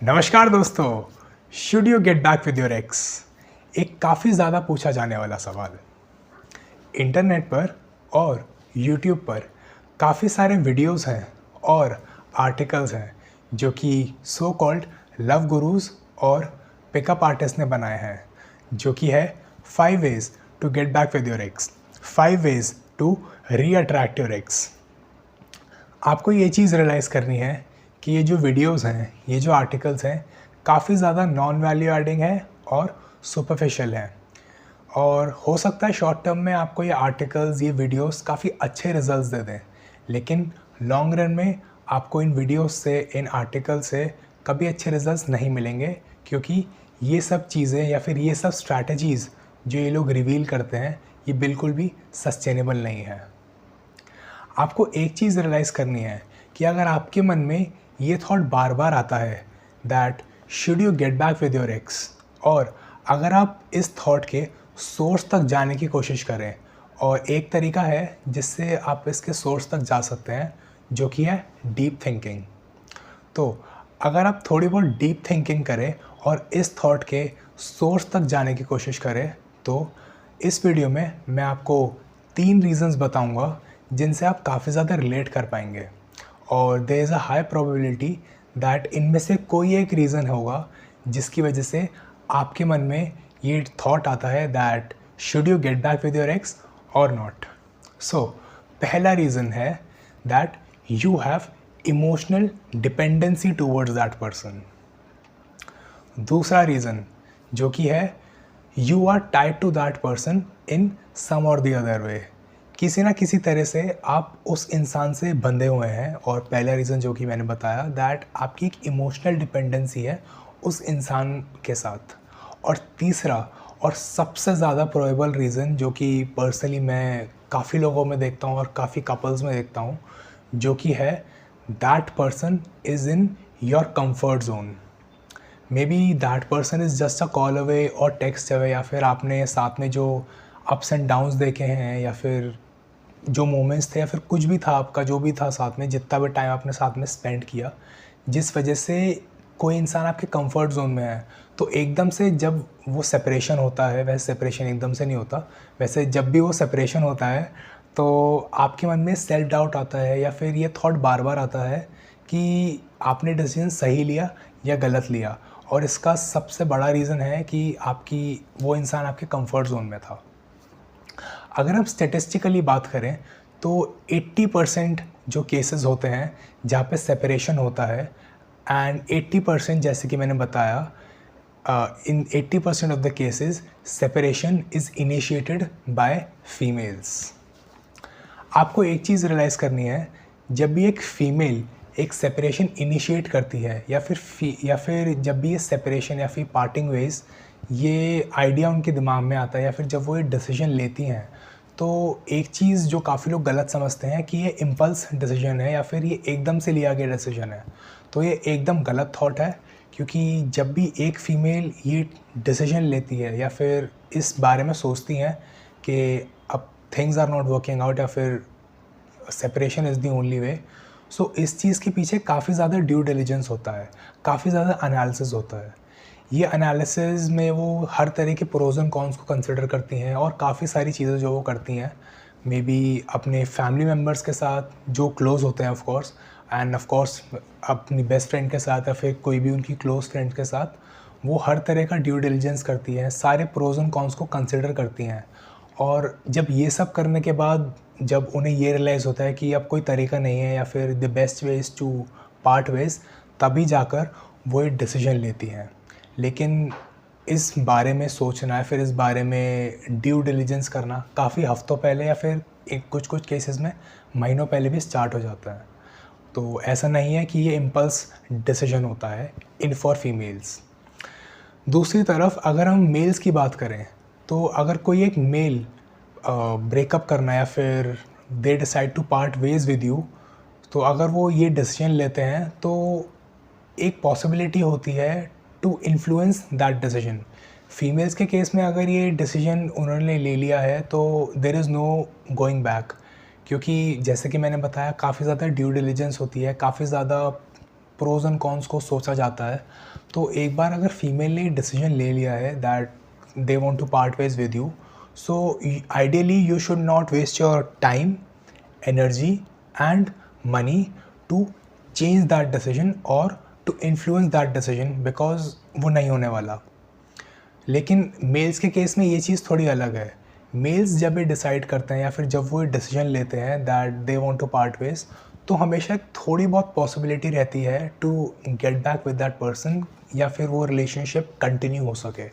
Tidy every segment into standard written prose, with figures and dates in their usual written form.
नमस्कार दोस्तों। Should you get back with your x? एक काफ़ी ज़्यादा पूछा जाने वाला सवाल। इंटरनेट पर और यूट्यूब पर काफ़ी सारे वीडियोस हैं और आर्टिकल्स हैं जो कि सो कॉल्ड लव गुरुज और पिकअप आर्टिस्ट ने बनाए हैं, जो कि है 5 ways to get back with your ex, 5 ways to reattract your ex. आपको ये चीज़ रियलाइज़ करनी है कि ये जो वीडियोस हैं, ये जो आर्टिकल्स हैं, काफ़ी ज़्यादा नॉन वैल्यू एडिंग है और सुपरफिशियल हैं। और हो सकता है शॉर्ट टर्म में आपको ये आर्टिकल्स, ये वीडियोस काफ़ी अच्छे रिजल्ट्स दे दें, लेकिन लॉन्ग रन में आपको इन वीडियोस से, इन आर्टिकल से कभी अच्छे रिजल्ट्स नहीं मिलेंगे, क्योंकि ये सब चीज़ें या फिर ये सब स्ट्रैटेजीज़ जो ये लोग रिवील करते हैं, ये बिल्कुल भी सस्टेनेबल नहीं है। आपको एक चीज़ रियलाइज़ करनी है कि अगर आपके मन में ये थॉट बार बार आता है that should you get back with your ex, और अगर आप इस थॉट के सोर्स तक जाने की कोशिश करें, और एक तरीका है जिससे आप इसके सोर्स तक जा सकते हैं, जो कि है डीप थिंकिंग। तो अगर आप थोड़ी बहुत डीप थिंकिंग करें और इस थॉट के सोर्स तक जाने की कोशिश करें, तो इस वीडियो में मैं आपको 3 रीज़न्स बताऊंगा जिनसे आप काफ़ी ज़्यादा रिलेट कर पाएंगे, और there is a high probability that इनमें से कोई एक रीज़न होगा जिसकी वजह से आपके मन में ये थॉट आता है that should you get back with your ex or not. So पहला रीज़न है that you have emotional dependency towards that person. दूसरा रीज़न जो कि है you are tied to that person in some or the other way. किसी ना किसी तरह से आप उस इंसान से बंधे हुए हैं। और पहला रीज़न जो कि मैंने बताया दैट आपकी एक इमोशनल डिपेंडेंसी है उस इंसान के साथ। और तीसरा और सबसे ज़्यादा प्रोबेबल रीज़न जो कि पर्सनली मैं काफ़ी लोगों में देखता हूँ और काफ़ी कपल्स में देखता हूँ, जो कि है that person is in your comfort zone. May be that person is just a call away और टेक्स्ट अवे, या फिर आपने साथ में जो अप्स एंड डाउन्स देखे हैं, या फिर जो मोमेंट्स थे, या फिर कुछ भी था आपका, जो भी था साथ में, जितना भी टाइम आपने साथ में स्पेंड किया, जिस वजह से कोई इंसान आपके कंफर्ट जोन में है, तो एकदम से जब वो सेपरेशन होता है, वैसे सेपरेशन एकदम से नहीं होता, वैसे जब भी वो सेपरेशन होता है तो आपके मन में सेल्फ डाउट आता है, या फिर ये थॉट बार बार आता है कि आपने डिसीजन सही लिया या गलत लिया। और इसका सबसे बड़ा रीज़न है कि आपकी वो इंसान आपके कंफर्ट जोन में था। अगर हम स्टेटिस्टिकली बात करें तो 80% जो केसेस होते हैं जहाँ पे सेपरेशन होता है, एंड 80% जैसे कि मैंने बताया, इन 80% of the cases separation is initiated by females. आपको एक चीज़ रियलाइज़ करनी है, जब भी एक फ़ीमेल एक सेपरेशन इनिशिएट करती है, या फिर जब भी ये सेपरेशन या फिर पार्टिंग वेज ये आइडिया उनके दिमाग में आता है, या फिर जब वो ये डिसीजन लेती हैं, तो एक चीज़ जो काफ़ी लोग गलत समझते हैं कि ये इम्पल्स डिसीजन है, या फिर ये एकदम से लिया गया डिसीजन है। तो ये एकदम गलत थॉट है, क्योंकि जब भी एक फ़ीमेल ये डिसीजन लेती है, या फिर इस बारे में सोचती हैं कि अब things are not working out, या फिर separation is the only way, so इस चीज़ के पीछे काफ़ी ज़्यादा ड्यू डिलिजेंस होता है, काफ़ी ज़्यादा एनालिसिस होता है। ये एनालिसिस में वो हर तरह के प्रोज एंड कॉन्स को कंसिडर करती हैं, और काफ़ी सारी चीज़ें जो वो करती हैं, मे बी अपने फैमिली मेम्बर्स के साथ जो क्लोज़ होते हैं of course, end of course अपनी बेस्ट फ्रेंड के साथ, या फिर कोई भी उनकी क्लोज़ फ्रेंड के साथ, वो हर तरह का ड्यू डिलिजेंस करती हैं, सारे प्रोज एंड कॉन्स को कंसिडर करती हैं। और जब ये सब करने के बाद जब उन्हें ये रियलाइज़ होता है कि अब कोई तरीका नहीं है, या फिर the best way is to part ways, तभी जाकर वो एक डिसीजन लेती हैं। लेकिन इस बारे में सोचना, फिर इस बारे में ड्यू डिलिजेंस करना काफ़ी हफ्तों पहले, या फिर कुछ केसेस में महीनों पहले भी स्टार्ट हो जाता है। तो ऐसा नहीं है कि ये इम्पल्स डिसीजन होता है इन फॉर फीमेल्स। दूसरी तरफ अगर हम मेल्स की बात करें, तो अगर कोई एक मेल ब्रेकअप करना, या फिर they decide to part ways with you, तो अगर वो ये डिसीजन लेते हैं, तो एक पॉसिबिलिटी होती है to influence that decision. Females के केस में अगर ये डिसीजन उन्होंने ले लिया है, तो there is no going back, क्योंकि जैसे कि मैंने बताया, काफ़ी ज़्यादा ड्यू डिलिजेंस होती है, काफ़ी ज़्यादा प्रोज एंड कॉन्स को सोचा जाता है। तो एक बार अगर फीमेल ने डिसीजन ले लिया है that they want to part ways with you, so ideally you should not waste your time, energy and money to change that decision or to influence that decision, because वो नहीं होने वाला। लेकिन mails के case में ये चीज़ थोड़ी अलग है। मेल्स जब ये डिसाइड करते हैं या फिर जब वो डिसीजन लेते हैं that they want to part ways, तो हमेशा एक थोड़ी बहुत पॉसिबिलिटी रहती है to get back with that person या फिर वो रिलेशनशिप कंटिन्यू हो सके।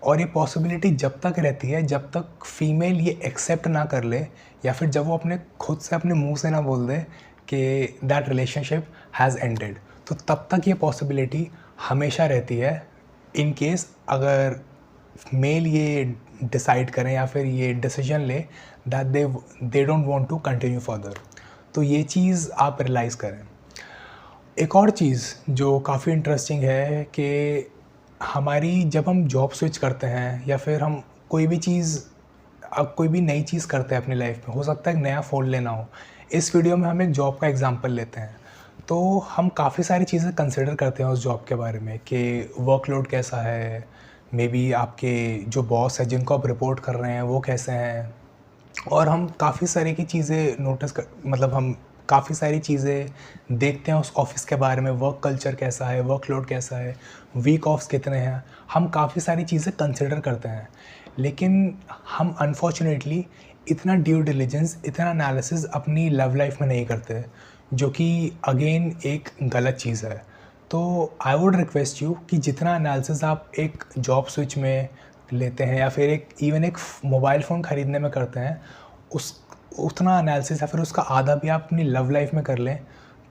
और ये पॉसिबिलिटी जब तक रहती है जब तक फीमेल ये एक्सेप्ट ना कर ले या फिर जब वो अपने खुद से अपने मुंह से ना बोल दे कि दैट रिलेशनशिप हैज़ एंडेड, तो तब तक ये पॉसिबिलिटी हमेशा रहती है इन केस अगर मेल ये डिसाइड करें या फिर ये डिसीजन ले that they don't want to continue further. तो ये चीज़ आप रियलाइज़ करें। एक और चीज़ जो काफ़ी इंटरेस्टिंग है कि हमारी जब हम जॉब स्विच करते हैं या फिर हम कोई भी चीज़ अब कोई भी नई चीज़ करते हैं अपनी लाइफ में, हो सकता है एक नया फ़ोन लेना हो। इस वीडियो में हम एक जॉब का एग्जांपल लेते हैं, तो हम काफ़ी सारी चीज़ें कंसिडर करते हैं उस जॉब के बारे में कि वर्कलोड कैसा है, मे बी आपके जो बॉस है जिनको आप रिपोर्ट कर रहे हैं वो कैसे हैं, और हम काफ़ी सारी की चीज़ें हम काफ़ी सारी चीज़ें देखते हैं उस ऑफ़िस के बारे में, वर्क कल्चर कैसा है, वर्कलोड कैसा है, वीक ऑफ्स कितने हैं। हम काफ़ी सारी चीज़ें कंसिडर करते हैं, लेकिन हम अनफॉर्चुनेटली इतना ड्यू डिलिजेंस, इतना एनालिसिस अपनी लव लाइफ में नहीं करते, जो कि अगेन एक गलत चीज़ है। तो आई वुड रिक्वेस्ट यू कि जितना एनालिसिस आप एक जॉब स्विच में लेते हैं या फिर एक मोबाइल फ़ोन ख़रीदने में करते हैं, उतना एनालिसिस या फिर उसका आधा भी आप अपनी लव लाइफ में कर लें,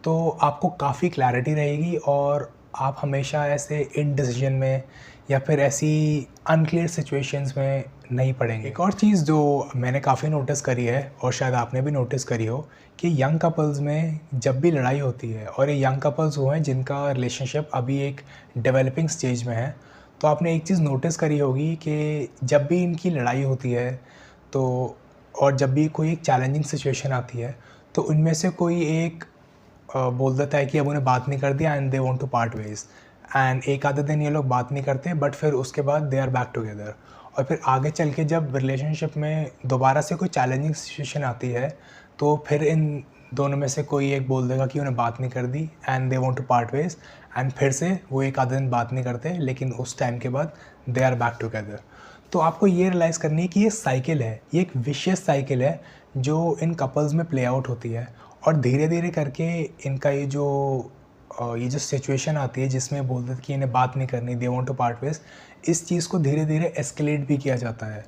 तो आपको काफ़ी क्लैरिटी रहेगी और आप हमेशा ऐसे इनडिसीजन में या फिर ऐसी अनक्लियर सिचुएशंस में नहीं पड़ेंगे। एक और चीज़ जो मैंने काफ़ी नोटिस करी है और शायद आपने भी नोटिस करी हो कि यंग कपल्स में जब भी लड़ाई होती है, और ये यंग कपल्स वो हैं जिनका रिलेशनशिप अभी एक डेवलपिंग स्टेज में है, तो आपने एक चीज़ नोटिस करी होगी कि जब भी इनकी लड़ाई होती है तो और जब भी कोई एक चैलेंजिंग सिचुएशन आती है, तो उनमें से कोई एक बोल देता है कि अब उन्हें बात नहीं कर दिया and they want to part ways, and एक आधे दिन ये लोग बात नहीं करते बट फिर उसके बाद दे आर बैक टुगेदर। और फिर आगे चल के जब रिलेशनशिप में दोबारा से कोई चैलेंजिंग सिचुएशन आती है, तो फिर इन दोनों में से कोई एक बोल देगा कि उन्हें बात नहीं कर दी and they want to part ways, and फिर से वो एक आधे दिन बात नहीं करते, लेकिन उस टाइम के बाद दे आर बैक टुगेदर। तो आपको ये रियलाइज़ करनी है कि ये साइकिल है, ये एक विशियस साइकिल है जो इन कपल्स में प्ले आउट होती है, और धीरे धीरे करके इनका ये जो सिचुएशन आती है जिसमें बोलते हैं कि इन्हें बात नहीं करनी, they want to part ways, इस चीज़ को धीरे धीरे एस्केलेट भी किया जाता है।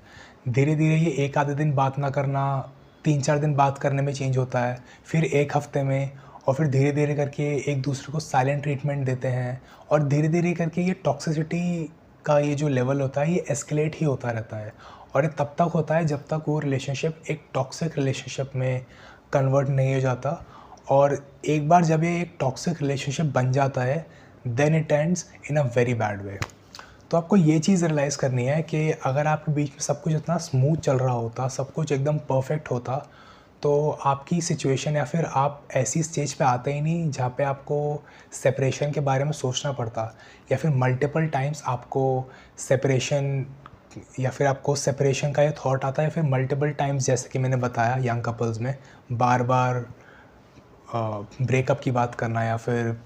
धीरे धीरे ये एक आधे दिन बात ना करना 3-4 दिन बात करने में चेंज होता है, फिर एक हफ्ते में, और फिर धीरे धीरे करके एक दूसरे को साइलेंट ट्रीटमेंट देते हैं, और धीरे धीरे करके ये टॉक्सिसिटी का ये जो लेवल होता है ये एस्केलेट ही होता रहता है। और ये तब तक होता है जब तक वो रिलेशनशिप एक टॉक्सिक रिलेशनशिप में कन्वर्ट नहीं हो जाता, और एक बार जब ये एक टॉक्सिक रिलेशनशिप बन जाता है then it ends in a very bad way. तो आपको ये चीज़ रियलाइज़ करनी है कि अगर आपके बीच में सब कुछ इतना स्मूथ चल रहा होता, सब कुछ एकदम परफेक्ट होता, तो आपकी सिचुएशन या फिर आप ऐसी स्टेज पे आते ही नहीं जहाँ पे आपको सेपरेशन के बारे में सोचना पड़ता, या फिर मल्टीपल टाइम्स आपको सेपरेशन का ये थॉट आता है, या फिर मल्टीपल टाइम्स जैसे कि मैंने बताया यंग कपल्स में बार बार ब्रेकअप की बात करना या फिर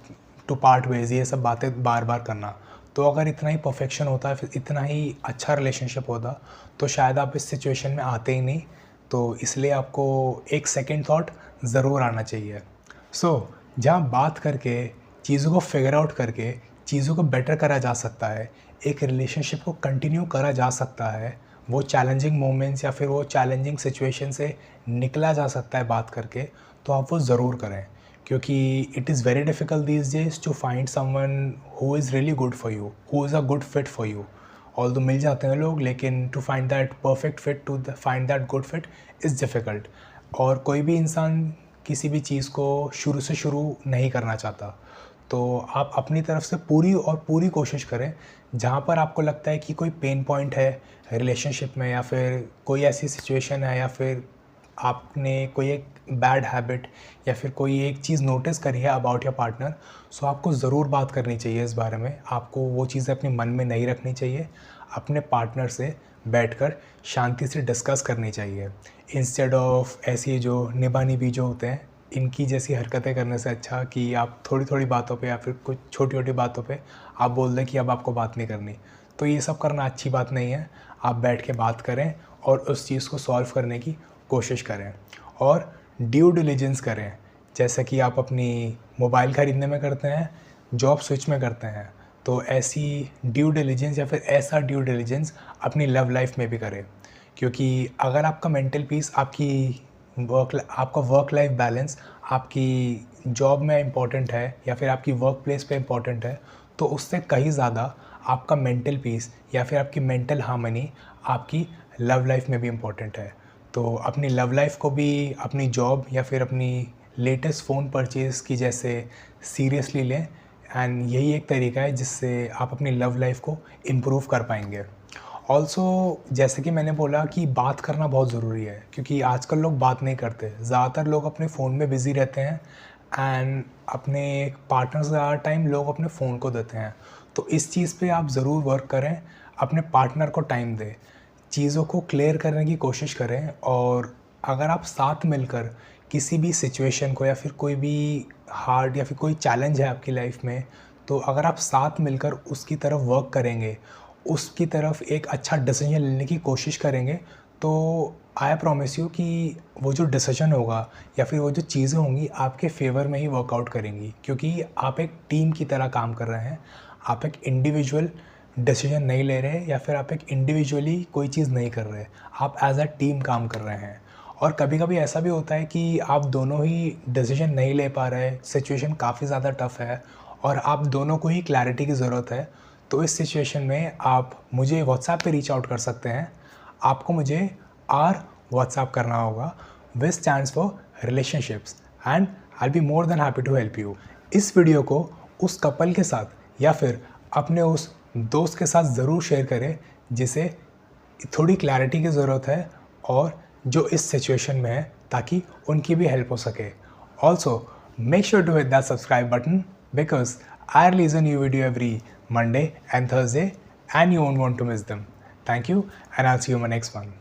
टू पार्ट वेज, ये सब बातें बार बार करना। तो अगर इतना ही परफेक्शन होता है, फिर इतना ही अच्छा रिलेशनशिप होता, तो शायद आप इस सिचुएशन में आते ही नहीं। तो इसलिए आपको एक सेकंड थॉट ज़रूर आना चाहिए। जहाँ बात करके, चीज़ों को फिगर आउट करके चीज़ों को बेटर करा जा सकता है, एक रिलेशनशिप को कंटिन्यू करा जा सकता है, वो चैलेंजिंग मोमेंट्स या फिर वो चैलेंजिंग सिचुएशन से निकला जा सकता है बात करके, तो आप वो ज़रूर करें, क्योंकि it is very difficult these days to find someone who is really good for you, who is a good fit for you. Although मिल जाते हैं लोग, लेकिन to find that perfect fit, to find that good fit is difficult. और कोई भी इंसान किसी भी चीज़ को शुरू से शुरू नहीं करना चाहता, तो आप अपनी तरफ से पूरी कोशिश करें। जहाँ पर आपको लगता है कि कोई पेन पॉइंट है रिलेशनशिप में, या फिर कोई ऐसी सिचुएशन है, या फिर आपने कोई एक बैड हैबिट या फिर कोई एक चीज़ नोटिस करी है अबाउट योर पार्टनर, सो आपको ज़रूर बात करनी चाहिए इस बारे में। आपको वो चीज़ें अपने मन में नहीं रखनी चाहिए, अपने पार्टनर से बैठकर शांति से डिस्कस करनी चाहिए, इंस्टेड ऑफ ऐसी जो निभा-निभी जो होते हैं, इनकी जैसी हरकतें करने से अच्छा कि आप थोड़ी-थोड़ी बातों पे या फिर कुछ छोटी-छोटी बातों पे आप बोल दें कि अब आपको बात नहीं करनी। तो ये सब करना अच्छी बात नहीं है। आप बैठ के बात करें और उस चीज़ को सॉल्व करने की कोशिश करें और ड्यू डिलिजेंस करें। जैसे कि आप अपनी मोबाइल ख़रीदने में करते हैं, जॉब स्विच में करते हैं, तो ऐसी ड्यू डिलिजेंस या फिर ऐसा ड्यू डिलिजेंस अपनी लव लाइफ में भी करें। क्योंकि अगर आपका मेंटल पीस, आपका वर्क लाइफ बैलेंस आपकी जॉब में इम्पॉर्टेंट है या फिर आपकी वर्क प्लेस पे इम्पॉर्टेंट है, तो उससे कहीं ज़्यादा आपका मेंटल पीस या फिर आपकी मेंटल हार्मनी आपकी लव लाइफ में भी इम्पॉर्टेंट है। तो अपनी लव लाइफ को भी अपनी जॉब या फिर अपनी लेटेस्ट फ़ोन परचेज़ की जैसे सीरियसली लें, एंड यही एक तरीका है जिससे आप अपनी लव लाइफ को इम्प्रूव कर पाएंगे। ऑल्सो जैसे कि मैंने बोला कि बात करना बहुत ज़रूरी है, क्योंकि आजकल लोग बात नहीं करते। ज़्यादातर लोग अपने फ़ोन में बिज़ी रहते हैं एंड अपने पार्टनर से ज़्यादा टाइम लोग अपने फ़ोन को देते हैं। तो इस चीज़ पे आप ज़रूर वर्क करें, अपने पार्टनर को टाइम दें, चीज़ों को क्लियर करने की कोशिश करें। और अगर आप साथ मिलकर किसी भी सिचुएशन को या फिर कोई भी हार्ड या फिर कोई चैलेंज है आपकी लाइफ में, तो अगर आप साथ मिलकर उसकी तरफ वर्क करेंगे, उसकी तरफ एक अच्छा डिसीजन लेने की कोशिश करेंगे, तो आई प्रॉमिस यू कि वो जो डिसीजन होगा या फिर वो जो चीज़ें होंगी आपके फेवर में ही वर्कआउट करेंगी। क्योंकि आप एक टीम की तरह काम कर रहे हैं, आप एक इंडिविजुअल डिसीजन नहीं ले रहे या फिर आप एक इंडिविजुअली कोई चीज़ नहीं कर रहे, आप एज अ टीम काम कर रहे हैं। और कभी कभी ऐसा भी होता है कि आप दोनों ही डिसीजन नहीं ले पा रहे, सिचुएशन काफ़ी ज़्यादा टफ है और आप दोनों को ही क्लैरिटी की ज़रूरत है। तो इस सिचुएशन में आप मुझे व्हाट्सएप पे रीच आउट कर सकते हैं। आपको मुझे व्हाट्सएप करना होगा, which stands for relationships, and I will be more than happy to help you. इस वीडियो को उस कपल के साथ या फिर अपने उस दोस्त के साथ ज़रूर शेयर करें जिसे थोड़ी क्लैरिटी की ज़रूरत है और जो इस सिचुएशन में है, ताकि उनकी भी हेल्प हो सके। Also make sure to hit that subscribe button because I release a new video every Monday and Thursday, and you won't want to miss them. Thank you, and I'll see you in my next one.